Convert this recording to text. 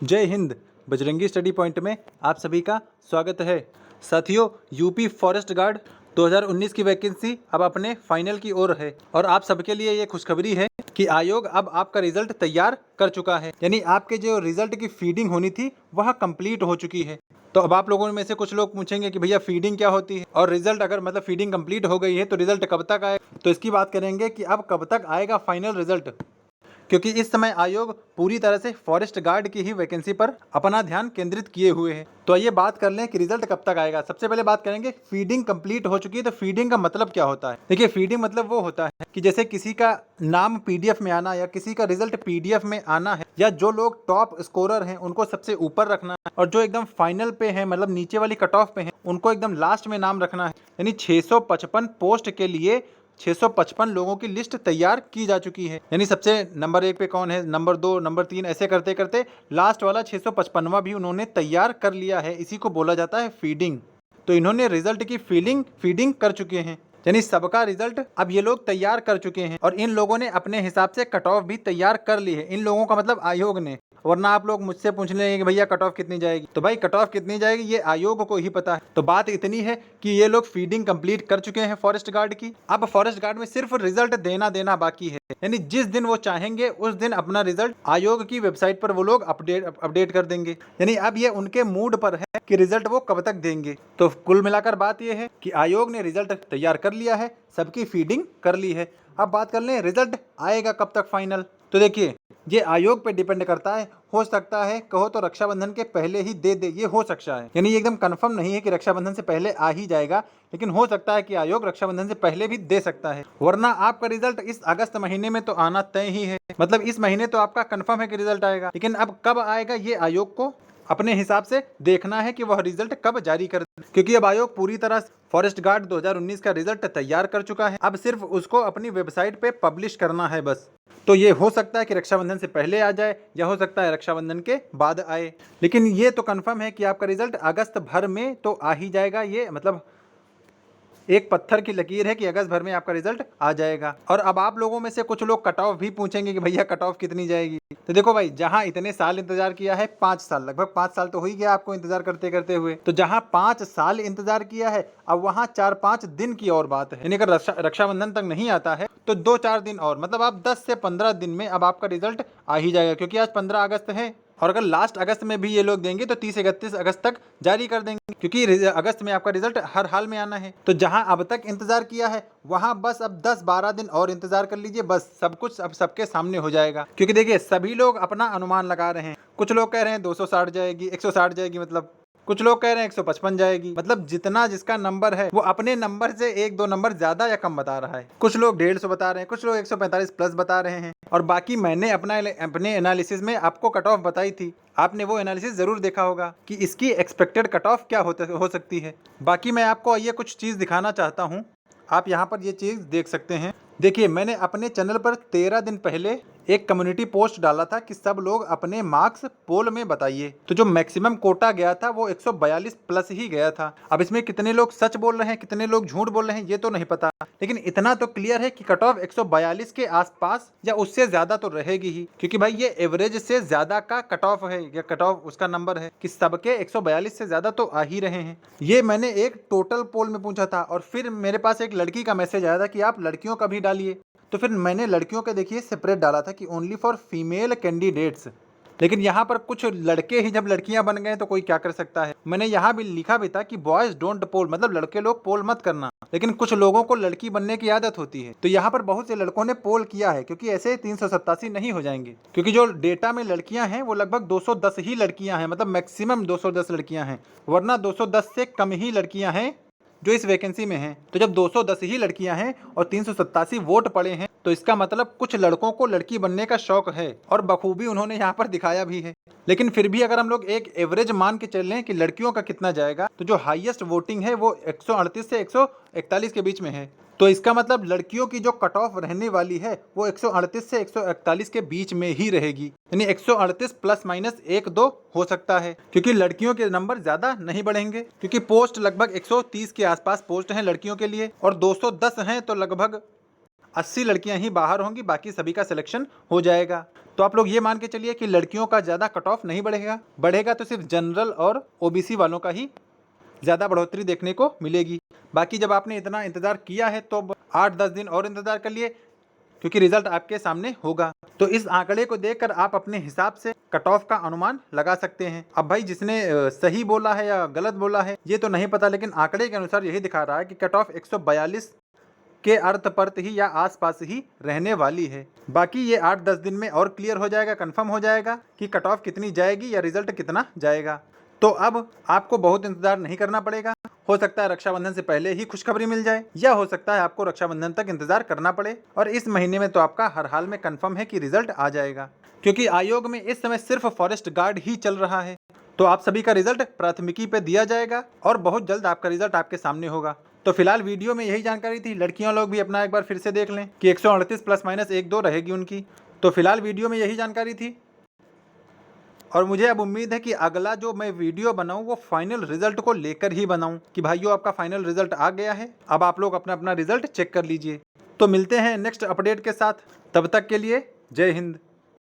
जय Hind. Bajrangi study point में आप सभी का स्वागत है। साथियों, यूपी फॉरेस्ट गार्ड 2019 की वैकेंसी अब अपने फाइनल की ओर है और आप सबके लिए ये खुशखबरी है कि आयोग अब आपका रिजल्ट तैयार कर चुका है। यानी आपके जो रिजल्ट की फीडिंग होनी थी वह कंप्लीट हो चुकी है। तो अब आप लोगों में से कुछ लोग पूछेंगे कि भैया फीडिंग क्या होती है और रिजल्ट अगर मतलब फीडिंग कंप्लीट हो गई है तो रिजल्ट कब तक आएगा। तो इसकी बात करेंगे कि अब कब तक आएगा फाइनल रिजल्ट, क्योंकि इस समय आयोग पूरी तरह से फॉरेस्ट गार्ड की ही वैकेंसी पर अपना ध्यान केंद्रित किए हुए है। तो आइए बात कर लें कि रिजल्ट कब तक आएगा। सबसे पहले बात करेंगे फीडिंग कंप्लीट हो चुकी है तो फीडिंग का मतलब क्या होता है। देखिए, फीडिंग मतलब वो होता है कि जैसे किसी का नाम पीडीएफ में आना या किसी का रिजल्ट पीडीएफ में आना है, या जो लोग टॉप स्कोरर हैं उनको सबसे ऊपर रखना है और जो एकदम फाइनल पे है मतलब नीचे वाली कट ऑफ पे है उनको एकदम लास्ट में नाम रखना है। यानी 655 पोस्ट के लिए 655 लोगों की लिस्ट तैयार की जा चुकी है। यानी सबसे नंबर 1 पे कौन है, नंबर 2, नंबर 3, ऐसे करते करते लास्ट वाला 655वां भी उन्होंने तैयार कर लिया है। इसी को बोला जाता है फीडिंग। तो इन्होंने रिजल्ट की फीडिंग कर चुके हैं, यानी सबका रिजल्ट अब ये लोग तैयार कर चुके हैं और इन लोगों ने अपने हिसाब से कट ऑफ भी तैयार कर ली है। इन लोगों का मतलब आयोग ने। वरना आप लोग मुझसे पूछ लेंगे कि भैया कट ऑफ कितनी जाएगी, तो भाई कट ऑफ कितनी जाएगी ये आयोग को ही पता है। तो बात इतनी है कि ये लोग फीडिंग कंप्लीट कर चुके हैं फॉरेस्ट गार्ड की। अब फॉरेस्ट गार्ड में सिर्फ रिजल्ट देना बाकी है। यानी जिस दिन वो चाहेंगे उस दिन अपना रिजल्ट आयोग की वेबसाइट पर वो लोग अपडेट कर देंगे। यानी अब ये उनके मूड पर है कि रिजल्ट वो कब तक देंगे। तो कुल मिलाकर बात ये है कि आयोग ने रिजल्ट तैयार कर लिया है, सबकी फीडिंग कर ली है। अब बात कर लें रिजल्ट आएगा कब तक फाइनल। तो देखिए, ये आयोग पे डिपेंड करता है। हो सकता है कहो तो रक्षाबंधन के पहले ही दे, ये हो सकता है। यानी ये एकदम कंफर्म नहीं है कि रक्षाबंधन से पहले आ ही जाएगा, लेकिन हो सकता है कि आयोग रक्षाबंधन से पहले भी दे सकता है। वरना आपका रिजल्ट इस अगस्त महीने में तो आना तय ही है। मतलब इस महीने तो आपका कंफर्म है कि रिजल्ट आएगा, लेकिन अब कब आएगा ये आयोग को अपने हिसाब से देखना है कि वह रिजल्ट कब जारी कर, क्योंकि अब आयोग पूरी तरह फॉरेस्ट गार्ड 2019 का रिजल्ट तैयार कर चुका है। अब सिर्फ उसको अपनी वेबसाइट पे पब्लिश करना है बस। तो ये हो सकता है कि रक्षाबंधन से पहले आ जाए या हो सकता है रक्षाबंधन के बाद आए, लेकिन ये तो कंफर्म है कि आपका रिजल्ट अगस्त भर में तो आ ही जाएगा। ये मतलब एक पत्थर की लकीर है कि अगस्त भर में आपका रिजल्ट आ जाएगा। और अब आप लोगों में से कुछ लोग कट ऑफ भी पूछेंगे कि भैया कट ऑफ कितनी जाएगी। तो देखो भाई, जहां इतने साल इंतजार किया है, 5 साल, लगभग 5 साल तो हो ही गया आपको इंतजार करते करते हुए, तो जहां 5 साल इंतजार किया है अब वहां 4-5 दिन की और बात है। यानी अगर रक्षाबंधन तक नहीं आता है तो 2-4 दिन और, मतलब आप 10 से 15 दिन में अब आपका रिजल्ट आ ही जाएगा। क्योंकि आज 15 अगस्त है और अगर लास्ट अगस्त में भी ये लोग देंगे तो 30-31 अगस्त तक जारी कर देंगे, क्योंकि अगस्त में आपका रिजल्ट हर हाल में आना है। तो जहां अब तक इंतजार किया है वहां बस अब 10-12 दिन और इंतजार कर लीजिए, बस सब कुछ अब सबके सामने हो जाएगा। क्योंकि देखिए, सभी लोग अपना अनुमान लगा रहे हैं। कुछ लोग कह रहे हैं 260 जाएगी, 160 जाएगी, मतलब कुछ लोग कह रहे हैं 155 जाएगी। मतलब जितना जिसका नंबर है वो अपने नंबर से 1-2 नंबर ज्यादा या कम बता रहा है। कुछ लोग 150 बता रहे हैं, कुछ लोग 145 प्लस बता रहे हैं। और बाकी मैंने अपने एनालिसिस में आपको कट ऑफ बताई थी। आपने वो एनालिसिस जरूर देखा होगा कि इसकी एक्सपेक्टेड कट ऑफ क्या हो सकती है। बाकी मैं आपको ये कुछ चीज़ दिखाना चाहता हूँ। आप यहाँ पर ये चीज़ देख सकते हैं। देखिए, मैंने अपने चैनल पर 13 दिन पहले एक कम्युनिटी पोस्ट डाला था कि सब लोग अपने मार्क्स पोल में बताइए। तो जो मैक्सिमम कोटा गया था वो 142 प्लस ही गया था। अब इसमें कितने लोग सच बोल रहे हैं, कितने लोग झूठ बोल रहे हैं ये तो नहीं पता, लेकिन इतना तो क्लियर है कि कट ऑफ 142 के आसपास या उससे ज्यादा तो रहेगी ही। क्योंकि भाई ये एवरेज से ज्यादा का कट ऑफ है, या कट ऑफ उसका नंबर है कि सबके 142 से ज्यादा तो आ ही रहे हैं। ये मैंने एक टोटल पोल में पूछा था और फिर मेरे पास एक लड़की का मैसेज आया था कि आप लड़कियों का भी डालिए। तो फिर मैंने लड़कियों के देखिए सेपरेट डाला था कि ओनली फॉर फीमेल कैंडिडेट्स। लेकिन यहाँ पर कुछ लड़के ही जब लड़कियां बन गए तो कोई क्या कर सकता है। मैंने यहाँ भी लिखा भी था कि बॉयज डोंट पोल, मतलब लड़के लोग पोल मत करना, लेकिन कुछ लोगों को लड़की बनने की आदत होती है। तो यहाँ पर बहुत से लड़कों ने पोल किया है, क्योंकि ऐसे 387 नहीं हो जाएंगे। क्योंकि जो डेटा में लड़कियां हैं वो लगभग 210 ही लड़कियां हैं, मतलब मैक्सिमम 210 लड़कियां हैं, वरना 210 से कम ही लड़कियां हैं जो इस वैकेंसी में हैं। तो जब 210 ही लड़कियां हैं और 387 वोट पड़े हैं तो इसका मतलब कुछ लड़कों को लड़की बनने का शौक है और बखूबी उन्होंने यहाँ पर दिखाया भी है। लेकिन फिर भी अगर हम लोग एक एवरेज मान के चल लें कि लड़कियों का कितना जाएगा, तो जो हाईएस्ट वोटिंग है वो 138 से 141 के बीच में है। तो इसका मतलब लड़कियों की जो कट ऑफ रहने वाली है वो 138 से 141 के बीच में ही रहेगी। यानी 138 प्लस माइनस 1-2 हो सकता है, क्योंकि लड़कियों के नंबर ज्यादा नहीं बढ़ेंगे। क्योंकि पोस्ट लगभग 130 के आसपास पोस्ट हैं लड़कियों के लिए और 210 हैं, तो लगभग 80 लड़कियां ही बाहर होंगी, बाकी सभी का सिलेक्शन हो जाएगा। तो आप लोग ये मान के चलिए कि लड़कियों का ज़्यादा कट ऑफ नहीं बढ़ेगा, बढ़ेगा तो सिर्फ जनरल और ओबीसी वालों का ही ज़्यादा बढ़ोतरी देखने को मिलेगी। बाकी जब आपने इतना इंतज़ार किया है तो 8-10 दिन और इंतज़ार कर लिए, क्योंकि रिजल्ट आपके सामने होगा। तो इस आंकड़े को देखकर आप अपने हिसाब से कट ऑफ का अनुमान लगा सकते हैं। अब भाई जिसने सही बोला है या गलत बोला है ये तो नहीं पता, लेकिन आंकड़े के अनुसार यही दिखा रहा है कि कट ऑफ 142 के अर्थ परत ही या आसपास ही रहने वाली है। बाकी ये 8-10 दिन में और क्लियर हो जाएगा, कंफर्म हो जाएगा कि कट ऑफ कितनी जाएगी या रिजल्ट कितना जाएगा। तो अब आपको बहुत इंतजार नहीं करना पड़ेगा। हो सकता है रक्षाबंधन से पहले ही खुशखबरी मिल जाए, या हो सकता है आपको रक्षाबंधन तक इंतजार करना पड़े। और इस महीने में तो आपका हर हाल में कंफर्म है कि रिजल्ट आ जाएगा, क्योंकि आयोग में इस समय सिर्फ फॉरेस्ट गार्ड ही चल रहा है। तो आप सभी का रिजल्ट प्राथमिकी पे दिया जाएगा और बहुत जल्द आपका रिजल्ट आपके सामने होगा। तो फिलहाल वीडियो में यही जानकारी थी। लड़कियों लोग भी अपना एक बार फिर से देख लें कि 138 प्लस माइनस 1-2 रहेगी उनकी। तो फिलहाल वीडियो में यही जानकारी थी, और मुझे अब उम्मीद है कि अगला जो मैं वीडियो बनाऊं वो फाइनल रिजल्ट को लेकर ही बनाऊं कि भाइयों आपका फाइनल रिजल्ट आ गया है, अब आप लोग अपना अपना रिजल्ट चेक कर लीजिए। तो मिलते हैं नेक्स्ट अपडेट के साथ, तब तक के लिए जय हिंद।